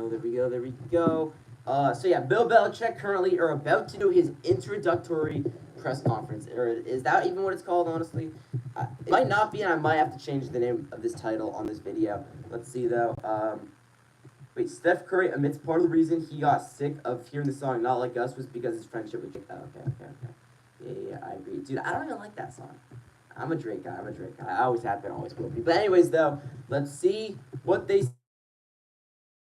there we go. So yeah, Bill Belichick currently are about to do his introductory press conference, or is that even what it's called? Honestly, it might not be, and I might have to change the name of this title on this video. Let's see though. Wait, Steph Curry admits part of the reason he got sick of hearing the song "Not Like Us" was because his friendship with Drake. Oh, okay. Yeah, I agree, dude. I don't even like that song. I'm a Drake guy. I always have been, always will be. But anyways, though, let's see what they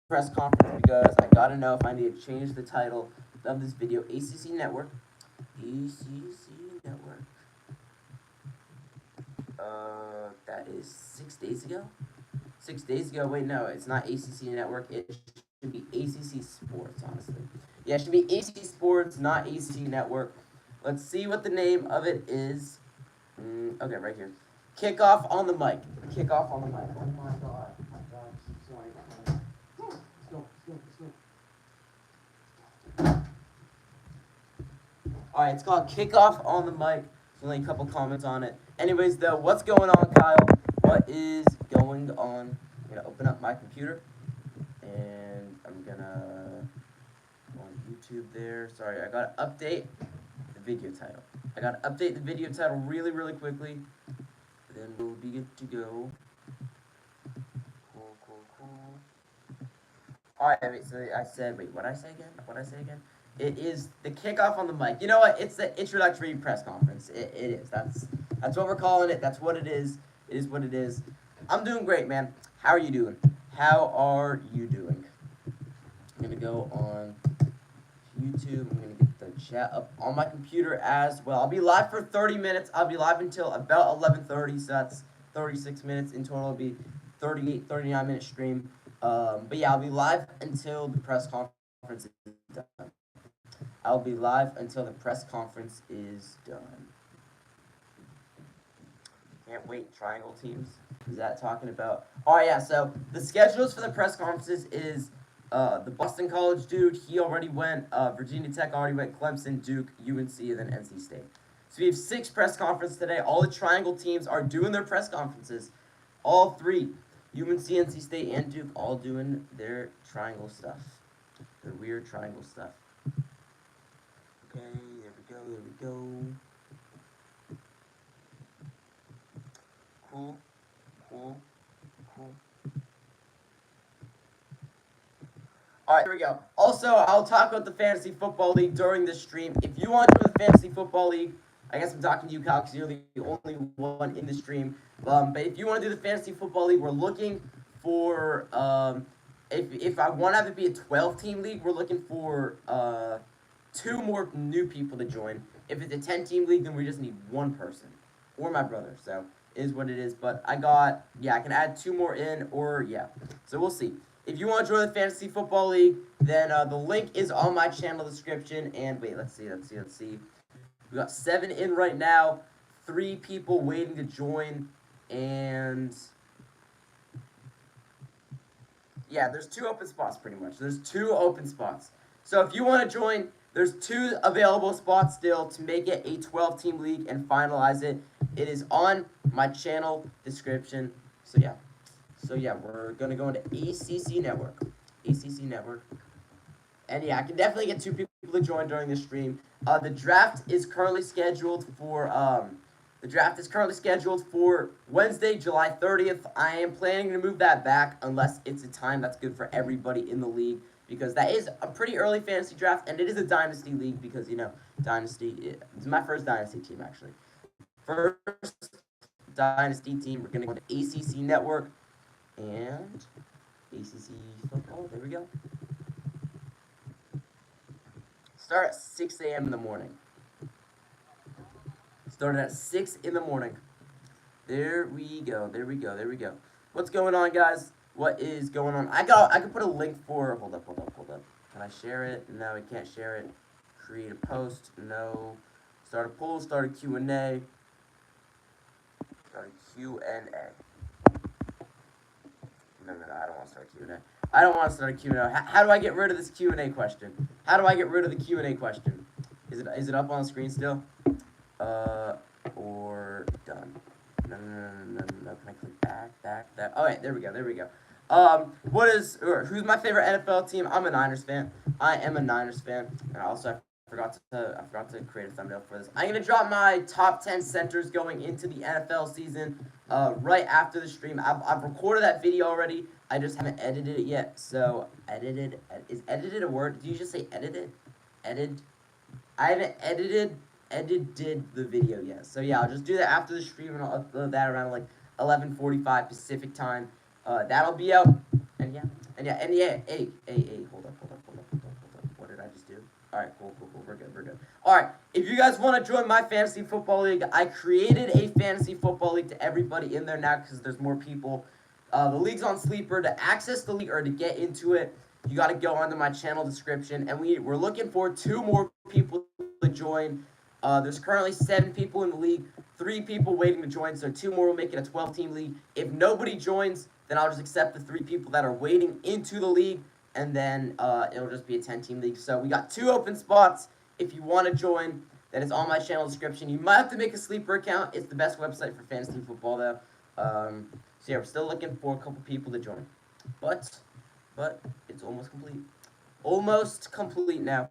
press conference because I gotta know if I need to change the title of this video. ACC Network. ACC Network. That is 6 days ago. 6 days ago. Wait, no, it's not ACC Network. It should be ACC Sports, honestly. Yeah, it should be ACC Sports, not ACC Network. Let's see what the name of it is. Okay, right here. Kickoff on the mic. Kickoff on the mic. Oh my god. Alright, it's called Kickoff on the Mic. There's only a couple comments on it. Anyways, though, what's going on, Kyle? What is going on? I'm going to open up my computer. And I'm going to go on YouTube there. Sorry, I got to update the video title. I got to update the video title really quickly. Then we'll be good to go. Cool. Alright, wait, so I said, wait, what did I say again? It is the kickoff on the mic. You know what? It's the introductory press conference. It is. That's what we're calling it. That's what it is. It is what it is. I'm doing great, man. How are you doing? I'm going to go on YouTube. I'm going to get the chat up on my computer as well. I'll be live for 30 minutes. I'll be live until about 11:30, so that's 36 minutes. In total, it'll be 39-minute stream. But yeah, I'll be live until the press conference is done. I'll be live until the press conference is done. Can't wait. Triangle teams. Is that talking about? Oh yeah. So the schedules for the press conferences is the Boston College dude. He already went. Virginia Tech already went. Clemson, Duke, UNC, and then NC State. So we have 6 press conferences today. All the Triangle teams are doing their press conferences. All 3. UNC, NC State, and Duke all doing their triangle stuff. Their weird triangle stuff. Okay, there we go. Cool. Alright, here we go. Also, I'll talk about the Fantasy Football League during this stream. If you want to join the Fantasy Football League, I guess I'm talking to you, Kyle, because you're the only one in the stream. But if you want to do the Fantasy Football League, we're looking for, if I want to have it be a 12-team league, we're looking for 2 more new people to join. If it's a 10-team league, then we just need 1 person. Or my brother, so it is what it is. But I can add 2 more in, or yeah. So we'll see. If you want to join the Fantasy Football League, then the link is on my channel description. And wait, let's see. We got 7 in right now, 3 people waiting to join, and yeah, there's 2 open spots pretty much. There's 2 open spots. So if you want to join, there's 2 available spots still to make it a 12-team league and finalize it. It is on my channel description. So yeah, we're going to go into ACC Network. And yeah, I can definitely get 2 people to join during this stream. The draft is currently scheduled for Wednesday, July 30th. I am planning to move that back unless it's a time that's good for everybody in the league, because that is a pretty early fantasy draft, and it is a dynasty league because, you know, dynasty, it's my first dynasty team, actually. First dynasty team, we're going to go to ACC Network and ACC Football. There we go. Start at 6 a.m. in the morning. Started at 6 in the morning. There we go. What's going on, guys? What is going on? I could put a link for. Hold up. Can I share it? No, I can't share it. Create a post. No. Start a poll. Start a Q&A. No, I don't want to start a Q&A. I don't want to start a Q&A. How do I get rid of this Q&A question? Is it up on the screen still? Or done. No. Can I click back? Oh, wait, there we go. Who's my favorite NFL team? I'm a Niners fan. I am a Niners fan. And also, I forgot to create a thumbnail for this. I'm gonna drop my top 10 centers going into the NFL season. Right after the stream. I've recorded that video already. I just haven't edited it yet. So is edited a word? Do you just say edited? Edit. I haven't edited the video yet. So yeah, I'll just do that after the stream, and I'll upload that around like 11:45 Pacific time. That'll be out. And yeah. Hey, hold up. What did I just do? All right, cool. We're good. All right, if you guys want to join my fantasy football league, I created a fantasy football league to everybody in there now because there's more people. The league's on Sleeper. To access the league or to get into it, you got to go onto my channel description, and we're looking for 2 more people to join. There's currently 7 people in the league, 3 people waiting to join, so 2 more will make it a 12-team league. If nobody joins, then I'll just accept the 3 people that are waiting into the league, and then it'll just be a 10-team league. So we got 2 open spots. If you want to join, that is on my channel description. You might have to make a Sleeper account. It's the best website for fantasy football, though. So yeah, we're still looking for a couple people to join. But it's almost complete. Almost complete now.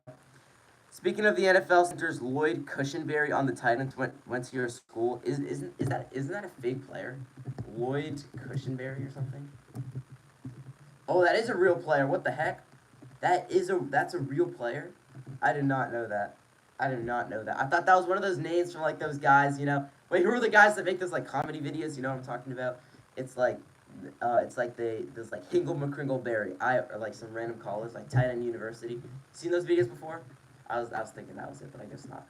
Speaking of the NFL centers, Lloyd Cushenberry on the Titans went to your school. Isn't that a fake player? Lloyd Cushenberry or something? Oh, that is a real player. What the heck? That's a real player? I did not know that. I thought that was one of those names from like those guys, you know. Wait, who are the guys that make those like comedy videos? You know what I'm talking about? It's like there's like Hingle McCringleberry, or like some random college like Titan University. Seen those videos before? I was thinking that was it, but I guess not.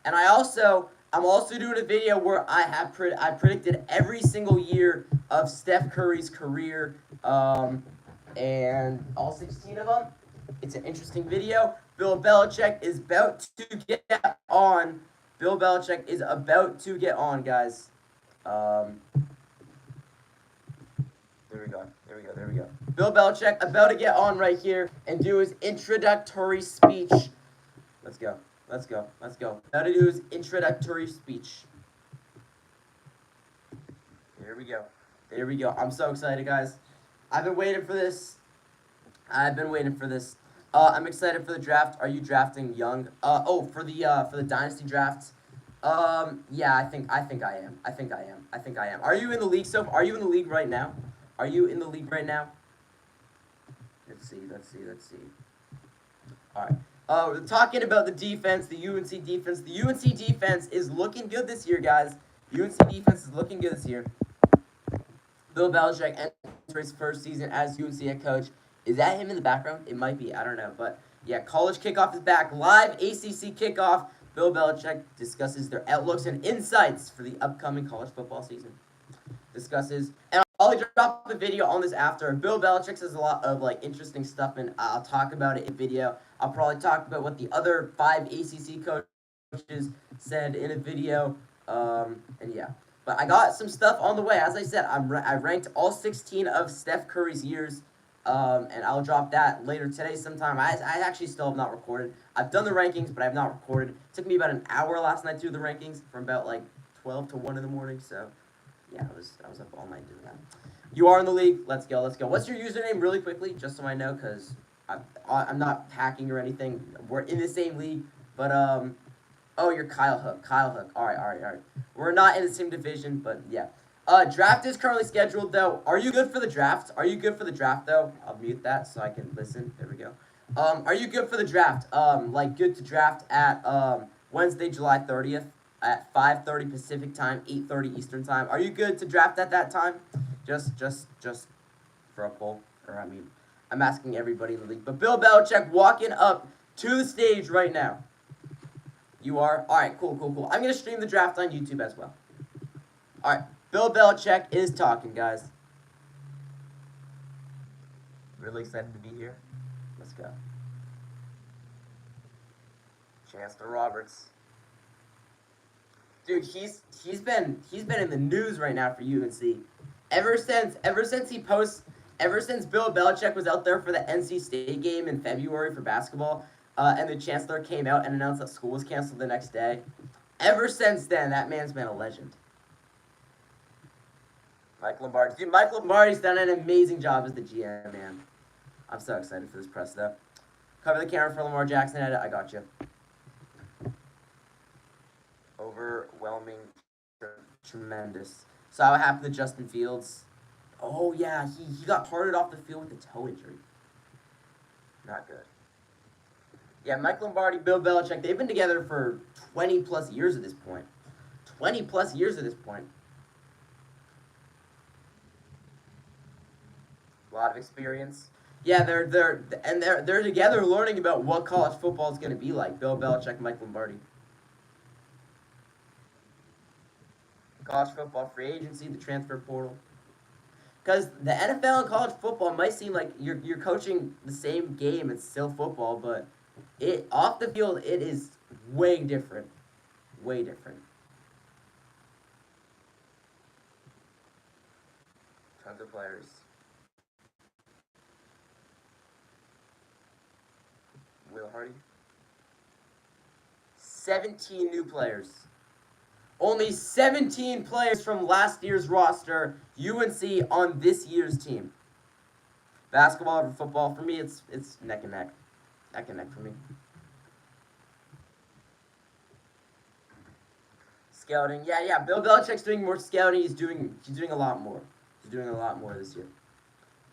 And I'm also doing a video where I predicted every single year of Steph Curry's career, and all 16 of them. It's an interesting video. Bill Belichick is about to get on. Guys. There we go. Bill Belichick about to get on right here and do his introductory speech. Let's go. About to do his introductory speech. There we go. I'm so excited, guys. I've been waiting for this. I'm excited for the draft. Are you drafting young? For the dynasty drafts. Yeah, I think I am. Are you in the league Are you in the league right now? Let's see. All right. We're talking about the defense, the UNC defense. The UNC defense is looking good this year, guys. Bill Belichick enters his first season as UNC head coach. Is that him in the background? It might be. I don't know. But, yeah, college kickoff is back. Live ACC kickoff. Bill Belichick discusses their outlooks and insights for the upcoming college football season. And I'll drop a video on this after. Bill Belichick says a lot of, like, interesting stuff, and I'll talk about it in video. I'll probably talk about what the other 5 ACC coaches said in a video. And, yeah. But I got some stuff on the way. As I said, I ranked all 16 of Steph Curry's years. And I'll drop that later today sometime. I actually still have not recorded. I've done the rankings, but I have not recorded. It took me about an hour last night to do the rankings from about like 12 to 1 in the morning. So, yeah, I was up all night doing that. You are in the league. Let's go. What's your username really quickly, just so I know, because I'm not hacking or anything. We're in the same league, but oh, you're Kyle Hook. All right. We're not in the same division, but yeah. Draft is currently scheduled, though. Are you good for the draft? Though? I'll mute that so I can listen. There we go. Are you good for the draft? Good to draft at Wednesday, July 30th at 5:30 Pacific time, 8:30 Eastern time. Are you good to draft at that time? Just for a poll. I'm asking everybody in the league. But Bill Belichick walking up to the stage right now. You are? All right, cool. I'm going to stream the draft on YouTube as well. All right. Bill Belichick is talking, guys. Really excited to be here. Let's go. Chancellor Roberts. Dude, he's been in the news right now for UNC. Ever since Bill Belichick was out there for the NC State game in February for basketball, and the chancellor came out and announced that school was canceled the next day. Ever since then, that man's been a legend. Mike Lombardi. Dude, Mike Lombardi's done an amazing job as the GM, man. I'm so excited for this press, though. Cover the camera for Lamar Jackson. I got you. Overwhelming, tremendous. Saw what happened to Justin Fields. Oh, yeah, he got carted off the field with a toe injury. Not good. Yeah, Mike Lombardi, Bill Belichick, they've been together for 20 plus years at this point. 20 plus years at this point. A lot of experience. Yeah, they're together learning about what college football is going to be like. Bill Belichick, Mike Lombardi. College football free agency, the transfer portal. Because the NFL and college football might seem like you're coaching the same game. It's still football, but it off the field it is way different. Way different. Tons of players. Will Hardy. 17 new players. Only 17 players from last year's roster, UNC on this year's team. Basketball over football, for me, it's neck and neck. Neck and neck for me. Scouting, yeah. Bill Belichick's doing more scouting. He's doing a lot more. He's doing a lot more this year.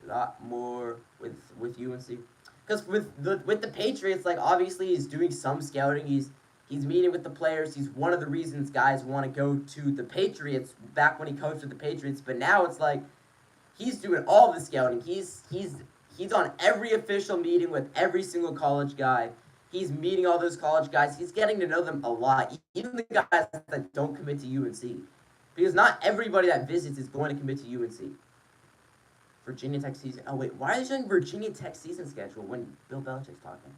A lot more with UNC. Because with the Patriots, like obviously he's doing some scouting. He's meeting with the players. He's one of the reasons guys want to go to the Patriots back when he coached with the Patriots. But now it's like he's doing all the scouting. He's on every official meeting with every single college guy. He's meeting all those college guys. He's getting to know them a lot, even the guys that don't commit to UNC. Because not everybody that visits is going to commit to UNC. Virginia Tech season. Oh, wait. Why are they showing Virginia Tech season schedule when Bill Belichick's talking?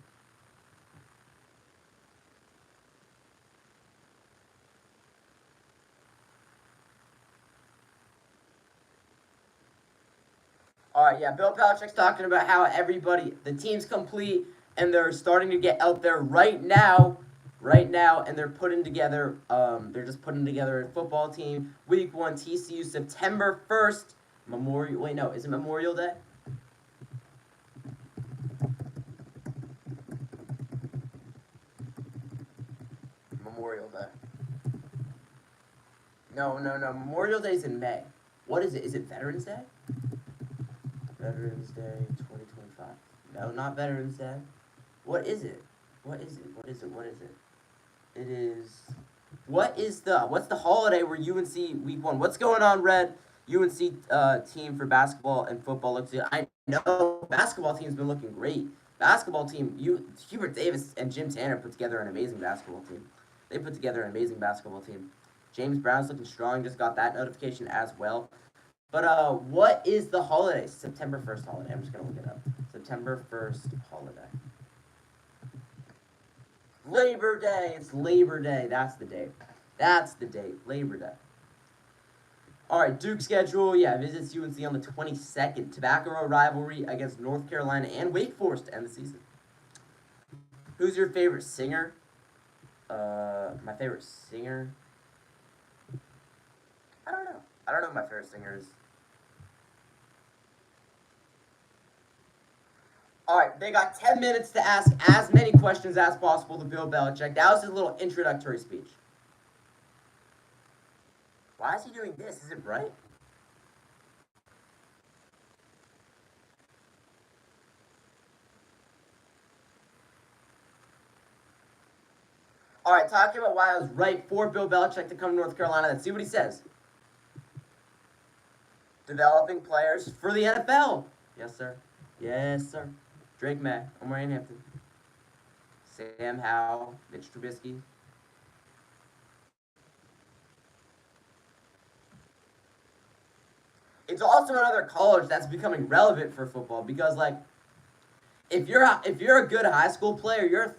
All right, yeah. Bill Belichick's talking about how the team's complete, and they're starting to get out there right now, and they're putting together, they're just putting together a football team. Week 1, TCU, September 1st. Is it Memorial Day? Memorial Day. No. Memorial Day's in May. What is it? Is it Veterans Day? Veterans Day 2025. No, not Veterans Day. What is it? What is it? It is. What's the holiday where UNC week 1? What's going on, Red? UNC team for basketball and football looks good. I know basketball team's been looking great. Basketball team, Hubert Davis and Jim Tanner put together an amazing basketball team. They put together an amazing basketball team. James Brown's looking strong. Just got that notification as well. But what is the holiday? September 1st holiday. I'm just gonna look it up. September 1st holiday. Labor Day. It's Labor Day. That's the date. Labor Day. All right, Duke schedule. Yeah, visits UNC on the 22nd. Tobacco Road rivalry against North Carolina and Wake Forest to end the season. Who's your favorite singer? My favorite singer? I don't know. I don't know who my favorite singer is. All right, they got 10 minutes to ask as many questions as possible to Bill Belichick. That was his little introductory speech. Why is he doing this? Is it right? All right, talking about why I was right for Bill Belichick to come to North Carolina. Let's see what he says. Developing players for the NFL. Yes, sir. Yes, sir. Drake May, Omar Hampton, Sam Howell, Mitch Trubisky. It's also another college that's becoming relevant for football because, like, if you're a good high school player, you're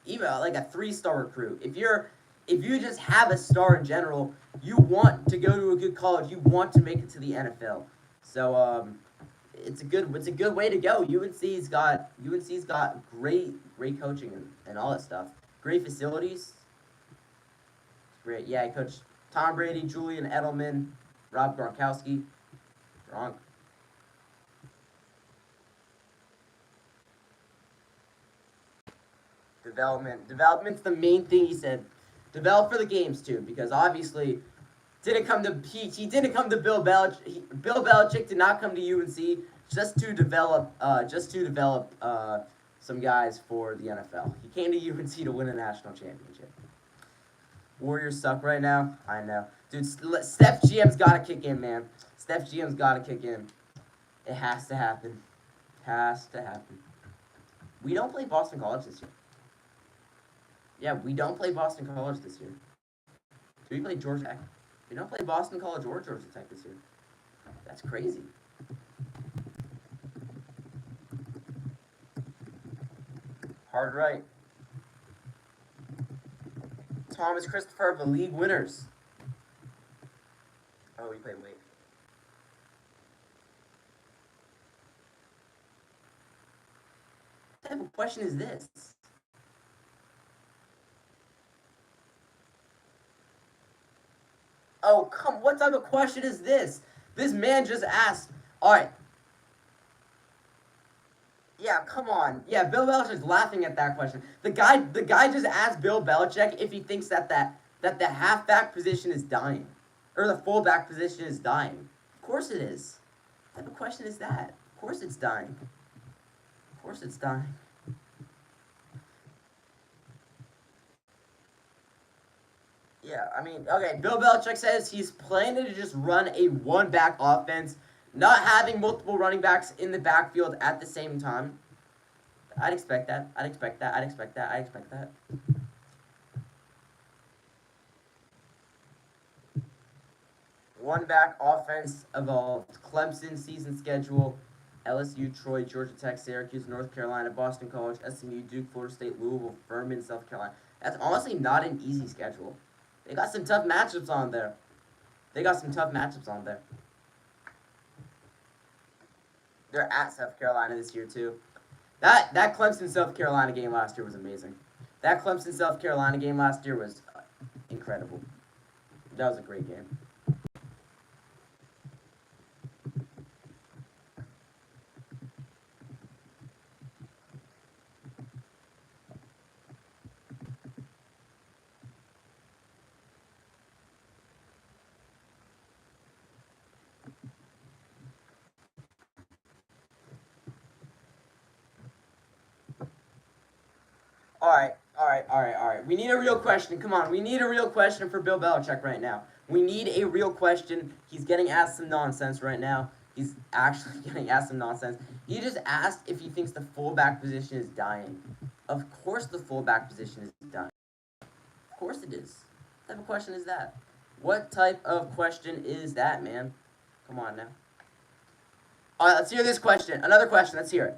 even like a 3-star recruit. If you just have a star in general, you want to go to a good college. You want to make it to the NFL. So it's a good way to go. UNC's got great coaching and all that stuff. Great facilities. Great. Yeah, Coach Tom Brady, Julian Edelman. Rob Gronkowski. Gronk. Development. Development's the main thing he said. Develop for the games too, because obviously didn't come to he didn't come to Bill Belichick. Bill Belichick did not come to UNC just to develop some guys for the NFL. He came to UNC to win a national championship. Warriors suck right now. I know, dude. Steph GM's got to kick in, man. Steph GM's got to kick in. It has to happen. Has to happen. We don't play Boston College this year. Yeah, we don't play Boston College this year. Do we play Georgia Tech? We don't play Boston College or Georgia Tech this year. That's crazy. Hard right. Thomas Christopher, the league winners. Oh, we played late. What type of question is this? Oh, what type of question is this? This man just asked, all right. Yeah, come on. Yeah, Bill Belichick's laughing at that question. The guy just asked Bill Belichick if he thinks that the halfback position is dying. Or the fullback position is dying. Of course it is. What type of question is that? Of course it's dying. Of course it's dying. Yeah, I mean, okay, Bill Belichick says he's planning to just run a one-back offense, not having multiple running backs in the backfield at the same time. I'd expect that. I'd expect that. I'd expect that. I'd expect that. One-back offense evolved. Clemson season schedule. LSU, Troy, Georgia Tech, Syracuse, North Carolina, Boston College, SMU, Duke, Florida State, Louisville, Furman, South Carolina. That's honestly not an easy schedule. They got some tough matchups on there. They got some tough matchups on there. They're at South Carolina this year too. That Clemson South Carolina game last year was amazing. That Clemson South Carolina game last year was incredible. That was a great game. All right. We need a real question. Come on, we need a real question for Bill Belichick right now. We need a real question. He's getting asked some nonsense right now. He's actually getting asked some nonsense. He just asked if he thinks the fullback position is dying. Of course the fullback position is dying. Of course it is. What type of question is that? What type of question is that, man? Come on now. All right, let's hear this question. Another question. Let's hear it.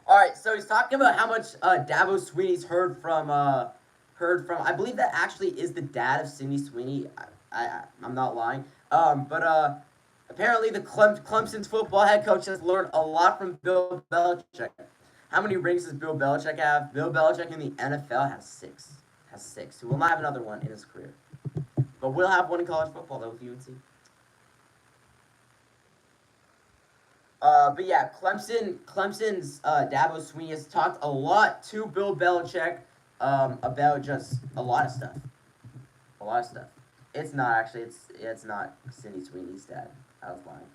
All right, so he's talking about how much Dabo Sweeney's heard from. I believe that actually is the dad of Cindy Sweeney. I'm not lying. But apparently the Clemson's football head coach has learned a lot from Bill Belichick. How many rings does Bill Belichick have? Bill Belichick in the NFL has six. Has six. He will not have another one in his career, but will have one in college football though with UNC. But yeah, Clemson's Dabo Sweeney has talked a lot to Bill Belichick about just a lot of stuff. A lot of stuff. It's not actually. It's not Cindy Sweeney's dad. I was lying.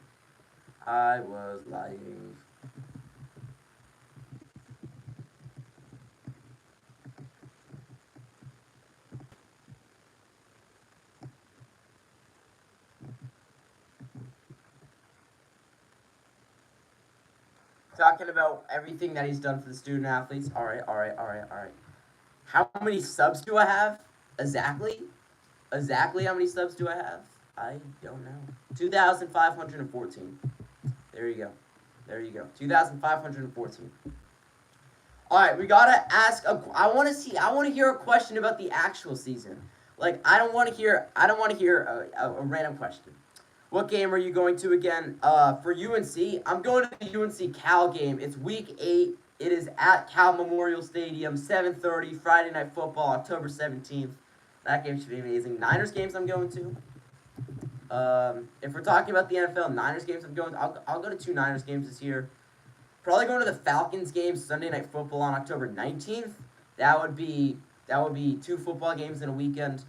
I was lying. Talking about everything that he's done for the student athletes. All right. How many subs do I have? Exactly? Exactly how many subs do I have? I don't know. 2,514. There you go. There you go. 2,514. All right, we gotta ask. I want to see. I want to hear a question about the actual season. Like I don't want to hear. I don't want to hear a random question. What game are you going to again? For UNC, I'm going to the UNC Cal game. It's week 8. It is at Cal Memorial Stadium, 7:30, Friday Night Football, October 17th. That game should be amazing. Niners games I'm going to. If we're talking about the NFL, Niners games I'm going to. I'll go to 2 Niners games this year. Probably going to the Falcons game, Sunday Night Football on October 19th. That would be 2 football games in a weekend.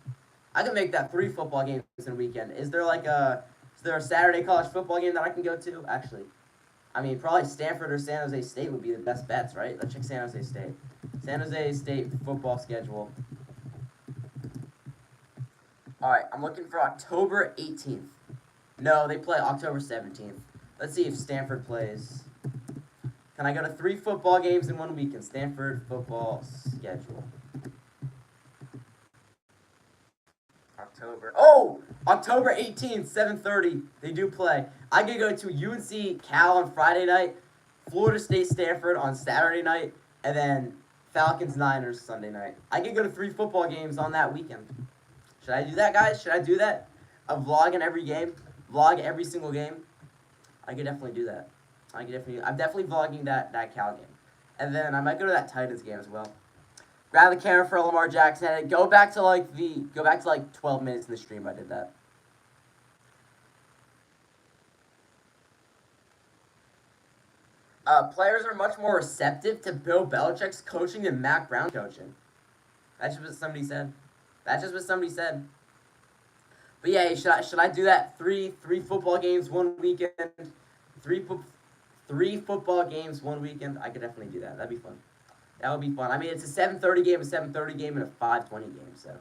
I can make that 3 football games in a weekend. Is there a Saturday college football game that I can go to? Actually, I mean, probably Stanford or San Jose State would be the best bets, right? Let's check San Jose State. San Jose State football schedule. All right, I'm looking for October 18th. No, they play October 17th. Let's see if Stanford plays. Can I go to 3 football games in 1 weekend? Stanford football schedule. October 18th, 7:30. They do play. I could go to UNC Cal on Friday night, Florida State Stanford on Saturday night, and then Falcons Niners Sunday night. I could go to 3 football games on that weekend. Should I do that, guys? Should I do that? A vlog in every game? Vlog every single game? I could definitely do that. I'm definitely vlogging that Cal game. And then I might go to that Titans game as well. Grab the camera for Lamar Jackson and go back to like 12 minutes in the stream. I did that. Players are much more receptive to Bill Belichick's coaching than Mac Brown's coaching. That's just what somebody said. But yeah, should I do that? Three football games 1 weekend. Three football games 1 weekend. I could definitely do that. That'd be fun. That would be fun. I mean, it's a 7:30 game, and a 5:20 game, so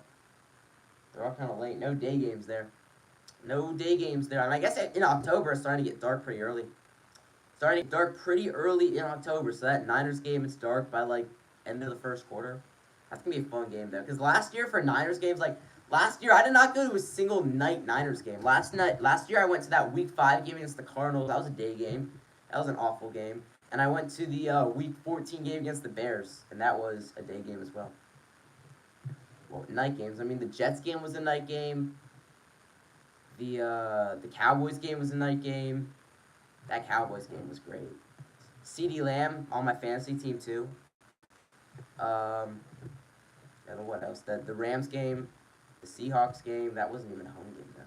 they're all kind of late. No day games there. And I guess in October it's starting to get dark pretty early. In October, so that Niners game, it's dark by like end of the first quarter. That's gonna be a fun game though, because last year for Niners games, last year I did not go to a single night Niners game. Last year I went to that Week 5 game against the Cardinals. That was a day game. That was an awful game. And I went to the Week 14 game against the Bears, and that was a day game as well. Well, night games. I mean, the Jets game was a night game. The Cowboys game was a night game. That Cowboys game was great. CeeDee Lamb on my fantasy team too. And what else? The Rams game, the Seahawks game. That wasn't even a home game though.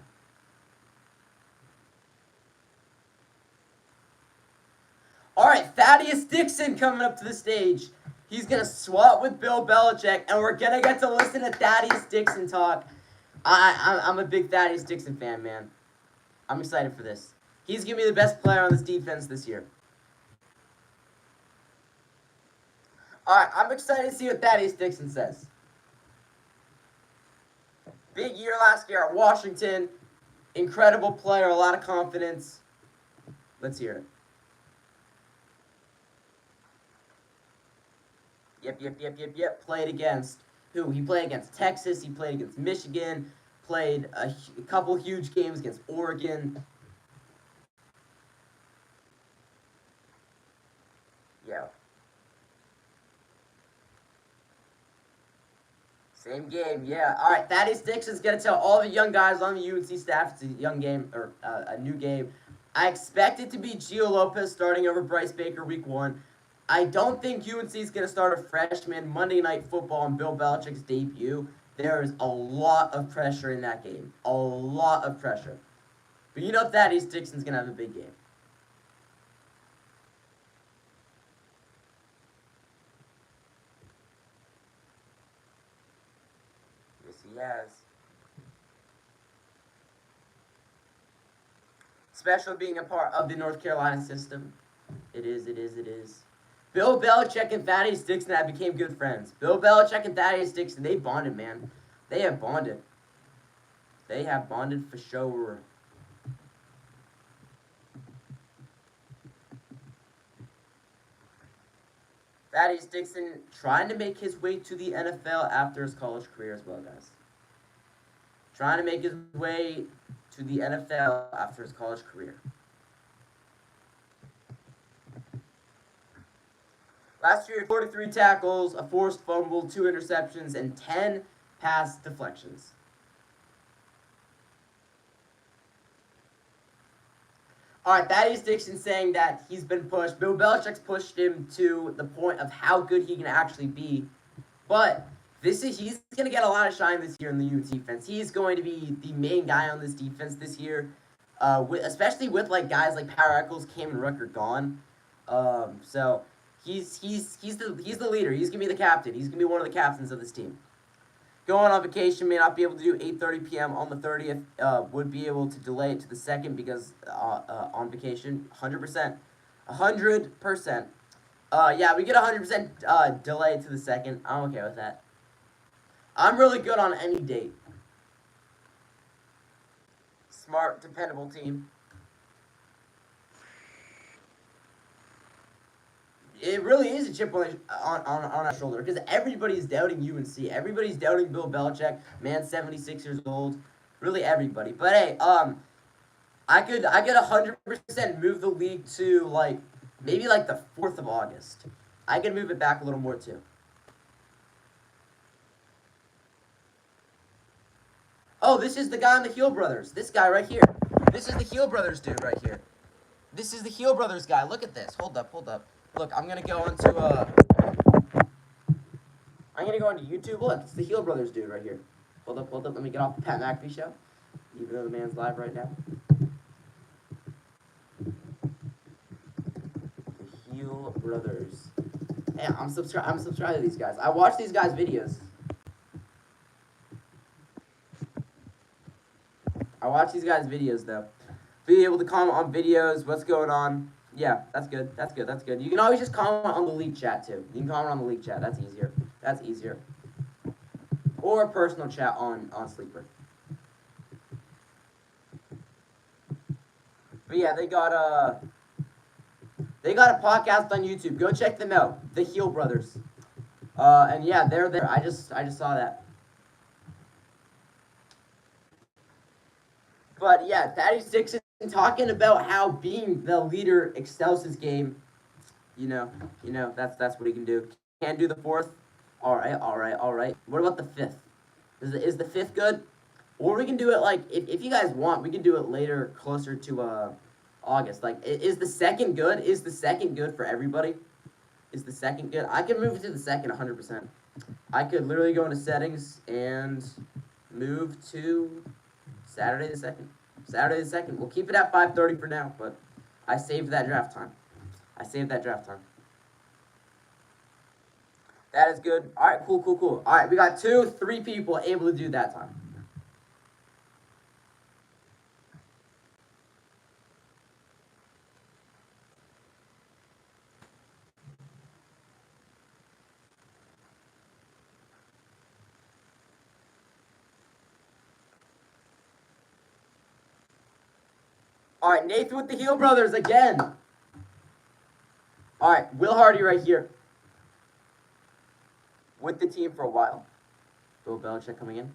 All right, Thaddeus Dixon coming up to the stage. He's going to swap with Bill Belichick, and we're going to get to listen to Thaddeus Dixon talk. I'm a big Thaddeus Dixon fan, man. I'm excited for this. He's going to be the best player on this defense this year. All right, I'm excited to see what Thaddeus Dixon says. Big year last year at Washington. Incredible player, a lot of confidence. Let's hear it. Yep. Played against who? He played against Texas. He played against Michigan. Played a couple huge games against Oregon. Yeah. Same game, yeah. All right, Thaddeus Dixon's going to tell all the young guys on the UNC staff it's a young game, or a new game. I expect it to be Gio Lopez starting over Bryce Baker week 1. I don't think UNC is going to start a freshman Monday Night Football on Bill Belichick's debut. There is a lot of pressure in that game. A lot of pressure. But you know Thaddeus Dixon's going to have a big game. Yes, he has. Special being a part of the North Carolina system. It is. Bill Belichick and Thaddeus Dixon have became good friends. Bill Belichick and Thaddeus Dixon, they bonded, man. They have bonded. For sure. Thaddeus Dixon trying to make his way to the NFL after his college career as well, guys. Trying to make his way to the NFL after his college career. Last year, 43 tackles, a forced fumble, 2 interceptions, and 10 pass deflections. All right, Thaddeus Dixon saying that he's been pushed. Bill Belichick's pushed him to the point of how good he can actually be. But he's going to get a lot of shine this year in the UNC defense. He's going to be the main guy on this defense this year, especially with like guys like Power Eccles, Cameron Rucker gone. So he's the leader. He's going to be the captain. He's going to be one of the captains of this team. Going on vacation, may not be able to do 8:30 p.m. on the 30th. Would be able to delay it to the 2nd because on vacation, 100%. 100%. Yeah, we get 100% delay to the 2nd. I'm okay with that. I'm really good on any date. Smart, dependable team. It really is a chip on our shoulder because everybody's doubting UNC. Everybody's doubting Bill Belichick. Man, 76 years old. Really everybody. But hey, I could 100% move the league to like maybe like the 4th of August. I can move it back a little more too. Oh, this is the guy on the Heel Brothers. This guy right here. This is the Heel Brothers dude right here. This is the Heel Brothers guy. Look at this. Hold up. Look, I'm gonna go into YouTube. Look, it's the Heel Brothers dude right here. Hold up. Let me get off the Pat McAfee show. Even though the man's live right now. The Heel Brothers. Hey, I'm subscribed to these guys. I watch these guys' videos. I watch these guys' videos though. Be able to comment on videos, what's going on. Yeah, that's good. You can always just comment on the league chat too. You can comment on the league chat. That's easier. Or personal chat on Sleeper. But yeah, they got a podcast on YouTube. Go check them out. The Heel Brothers. And yeah, they're there. I just saw that. But yeah, Thaddeus Dixon talking about how being the leader excels his game. You know, that's what he can do. Can't do the 4th. All right. What about the 5th? Is the 5th good? Or we can do it like if you guys want, we can do it later, closer to August. Like, is the 2nd good? Is the 2nd good for everybody? Is the 2nd good? I can move it to the 2nd 100%. I could literally go into settings and move to Saturday the 2nd. We'll keep it at 5:30 for now, but I saved that draft time. That is good. All right, cool. All right, we got 3 people able to do that time. All right, Nathan with the Heel Brothers again. All right, Will Hardy right here. With the team for a while. Bill Belichick coming in.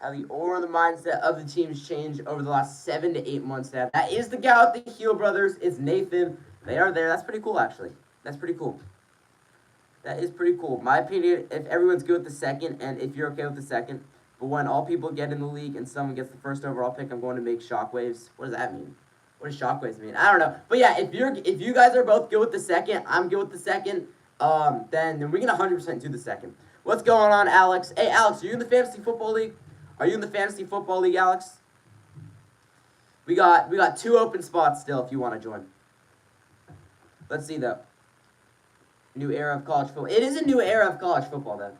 How the aura and the mindset of the team's changed over the last 7 to 8 months now. That is the guy with the Heel Brothers. It's Nathan. They are there. That's pretty cool, actually. That is pretty cool. My opinion, if everyone's good with the 2nd, and if you're okay with the 2nd, but when all people get in the league and someone gets the 1st overall pick, I'm going to make shockwaves. What does that mean? What does shockwaves mean? I don't know. But yeah, if you guys are both good with the 2nd, I'm good with the 2nd, then we can 100% do the 2nd. What's going on, Alex? Hey, Alex, are you in the Fantasy Football League? Alex? We got 2 open spots still if you want to join. Let's see though. New era of college football. It is a new era of college football, though.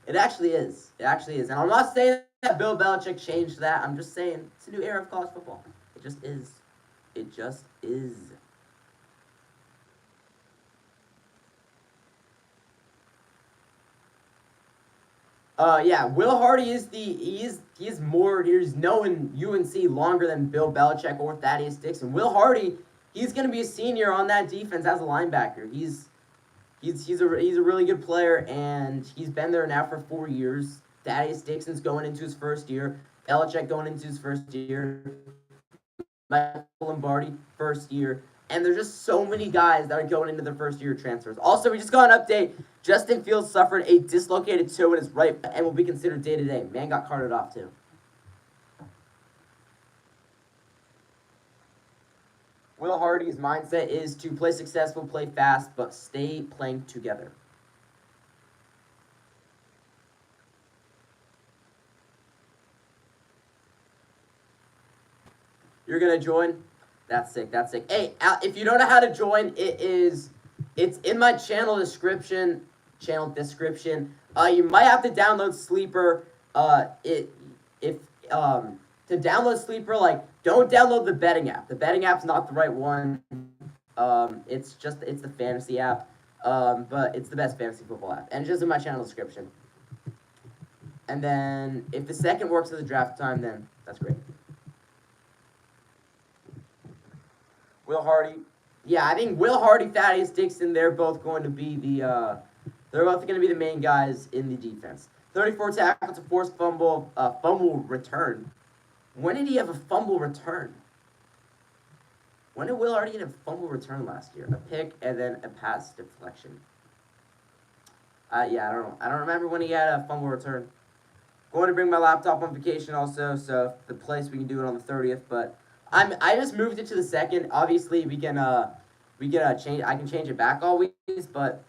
It actually is. And I'm not saying that Bill Belichick changed that. I'm just saying it's a new era of college football. It just is. Yeah, Will Hardy is he's known UNC longer than Bill Belichick or Thaddeus Dixon. Will Hardy, he's gonna be a senior on that defense as a linebacker. He's a really good player, and he's been there now for 4 years. Thaddeus Dixon's going into his 1st year. Belichick going into his 1st year. Michael Lombardi, 1st year. And there's just so many guys that are going into their first year transfers. Also, we just got an update. Justin Fields suffered a dislocated toe in his right and will be considered day-to-day. Man got carted off, too. Will Hardy's mindset is to play successful, play fast, but stay playing together. You're going to join? That's sick. That's sick. Hey, if you don't know how to join, it's in my channel description. You might have to download Sleeper. To download Sleeper, like, don't download the betting app. The betting app's not the right one. It's the fantasy app. But it's the best fantasy football app, and it's just in my channel description. And then if the second works as a draft time, then that's great. Will Hardy. Yeah, I think Will Hardy, Thaddeus Dixon, they're both going to be the main guys in the defense. 34 tackles, a forced fumble, fumble return. When did he have a fumble return? When did Will Hardy get a fumble return last year? A pick and then a pass deflection. Yeah, I don't know. I don't remember when he had a fumble return. Going to bring my laptop on vacation also, so the place we can do it on the 30th, but I just moved it to the 2nd. Obviously, we can change. I can change it back always, but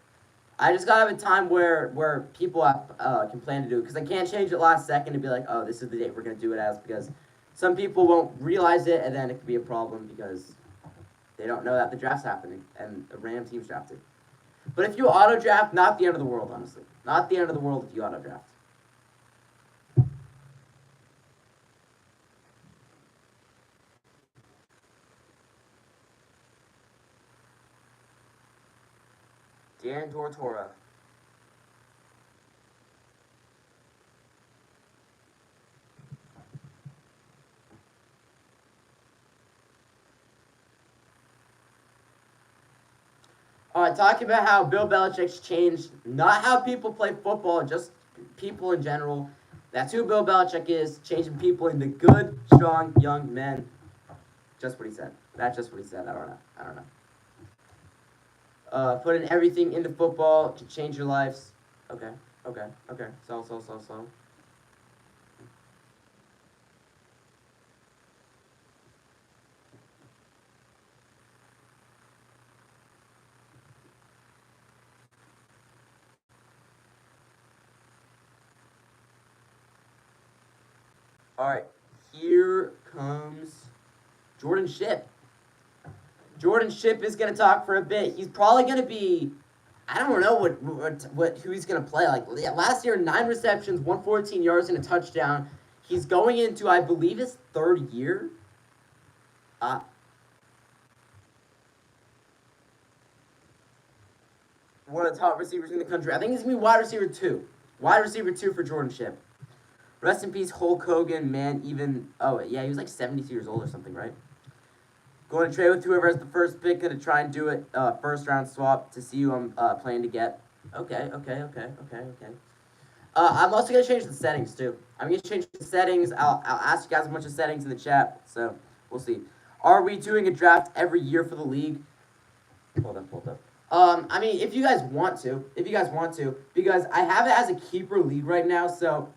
I just gotta have a time where people can plan to do it, because I can't change it last second and be like, oh, this is the date we're gonna do it as, because some people won't realize it, and then it could be a problem because they don't know that the draft's happening and a random team's drafted. But if you auto draft, not the end of the world, honestly. Not the end of the world if you auto draft. Dan Tortora. Talking about how Bill Belichick's changed, not how people play football, just people in general. That's who Bill Belichick is, changing people into good, strong, young men. Just what he said. That's just what he said. I don't know. Putting everything into football to change your lives. Okay. Slow. Alright, here comes Jordan Shipp. Jordan Shipp is going to talk for a bit. He's probably going to be, I don't know who he's going to play. Like, last year, 9 receptions, 114 yards, and a touchdown. He's going into, I believe, his 3rd year. One of the top receivers in the country. I think he's going to be wide receiver 2. Wide receiver 2 for Jordan Shipp. Rest in peace, Hulk Hogan, man, oh, yeah, he was like 72 years old or something, right? Going to trade with whoever has the first pick, going to try and do it, first round swap to see who I'm planning to get. Okay. I'm also going to change the settings, too. I'm going to change the settings. I'll ask you guys a bunch of settings in the chat, so we'll see. Are we doing a draft every year for the league? Hold up. I mean, if you guys want to, because I have it as a keeper league right now, so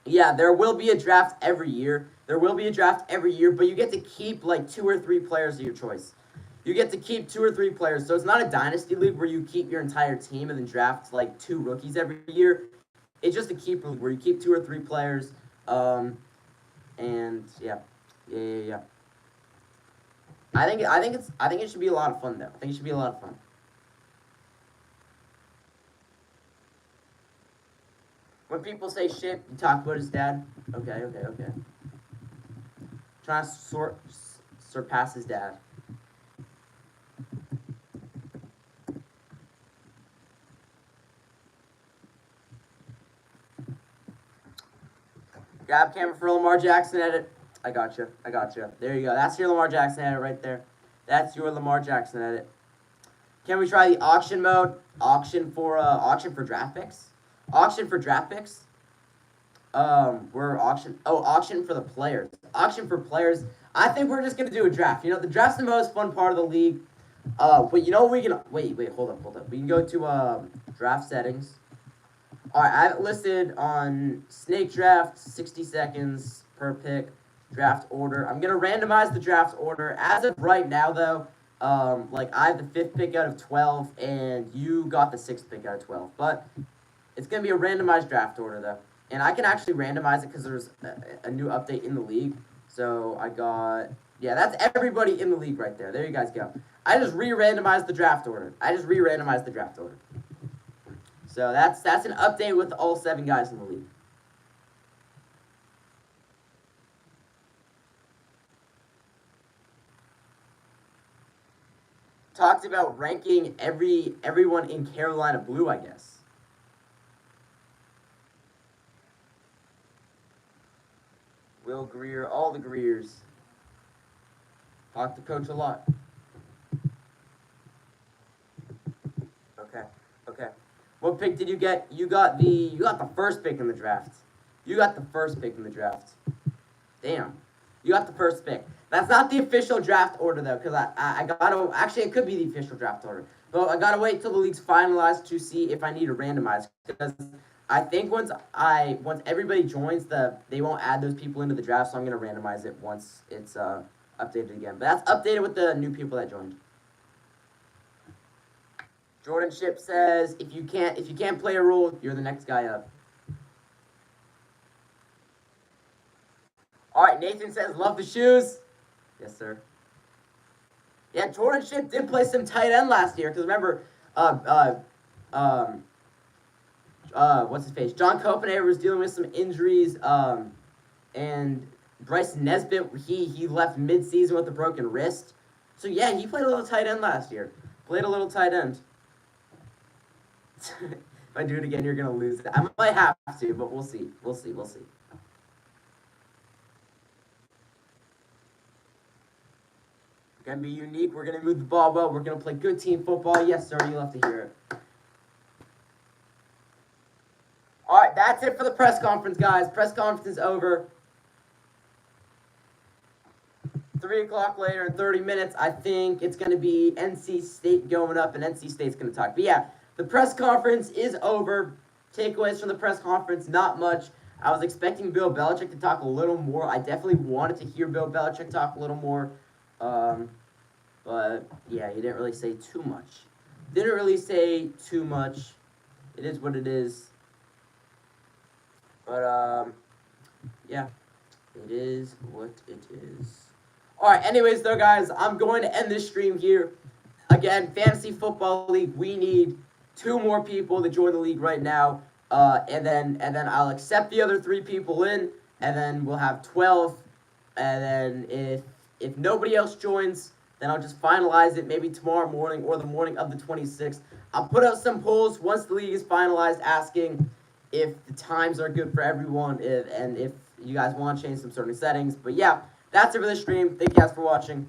yeah, there will be a draft every year. But you get to keep like 2 or 3 players of your choice. You get to keep 2 or 3 players. So it's not a dynasty league where you keep your entire team and then draft like 2 rookies every year. It's just a keeper league where you keep 2 or 3 players. And yeah. I think it should be a lot of fun though. I think it should be a lot of fun. When people say shit, you talk about his dad. Okay. Trying to surpass his dad. Grab camera for Lamar Jackson edit. I got you. There you go. That's your Lamar Jackson edit right there. That's your Lamar Jackson edit. Can we try the auction mode? Auction for draft picks? Auction for draft picks? Auction for the players. Auction for players. I think we're just gonna do a draft. You know, the draft's the most fun part of the league. But you know we can hold up. We can go to draft settings. All right, I have it listed on snake draft, 60 seconds per pick, draft order. I'm gonna randomize the draft order as of right now, though. Like I have the fifth pick out of 12, and you got the sixth pick out of 12. But it's gonna be a randomized draft order, though, and I can actually randomize it because there's a new update in the league. So I got that's everybody in the league right there. There you guys go. I just re-randomized the draft order. So that's an update with all 7 guys in the league. Talked about ranking everyone in Carolina blue, I guess. Will Greer, all the Greers. Talked to Coach a lot. Okay, okay. What pick did you get? You got the first pick in the draft. Damn. You got the first pick. That's not the official draft order though, because I gotta actually it could be the official draft order. But I gotta wait till the league's finalized to see if I need to randomize. Because I think once everybody joins they won't add those people into the draft, so I'm gonna randomize it once it's updated again. But that's updated with the new people that joined. Jordan Ship says if you can't play a rule, you're the next guy up. All right, Nathan says love the shoes. Yes, sir. Yeah, Jordan Ship did play some tight end last year because remember, what's his face? John Copenhaver was dealing with some injuries, and Bryce Nesbitt he left mid-season with a broken wrist. So yeah, he played a little tight end last year. If I do it again, you're gonna lose. I might have to, but we'll see. We're gonna be unique. We're gonna move the ball well. We're gonna play good team football. Yes, sir. You'll have to hear it. All right, that's it for the press conference, guys. Press conference is over. 3 o'clock later in 30 minutes, I think it's going to be NC State going up, and NC State's going to talk. But yeah, the press conference is over. Takeaways from the press conference, not much. I was expecting Bill Belichick to talk a little more. I definitely wanted to hear Bill Belichick talk a little more. But yeah, he didn't really say too much. It is what it is. But yeah, it is what it is. All right, anyways, though, guys, I'm going to end this stream here. Again, Fantasy Football League, we need 2 more people to join the league right now. And then I'll accept the other 3 people in, and then we'll have 12. And then if nobody else joins, then I'll just finalize it maybe tomorrow morning or the morning of the 26th. I'll put out some polls once the league is finalized asking if the times are good for everyone and if you guys want to change some certain settings. But yeah, that's it for this stream. Thank you guys for watching.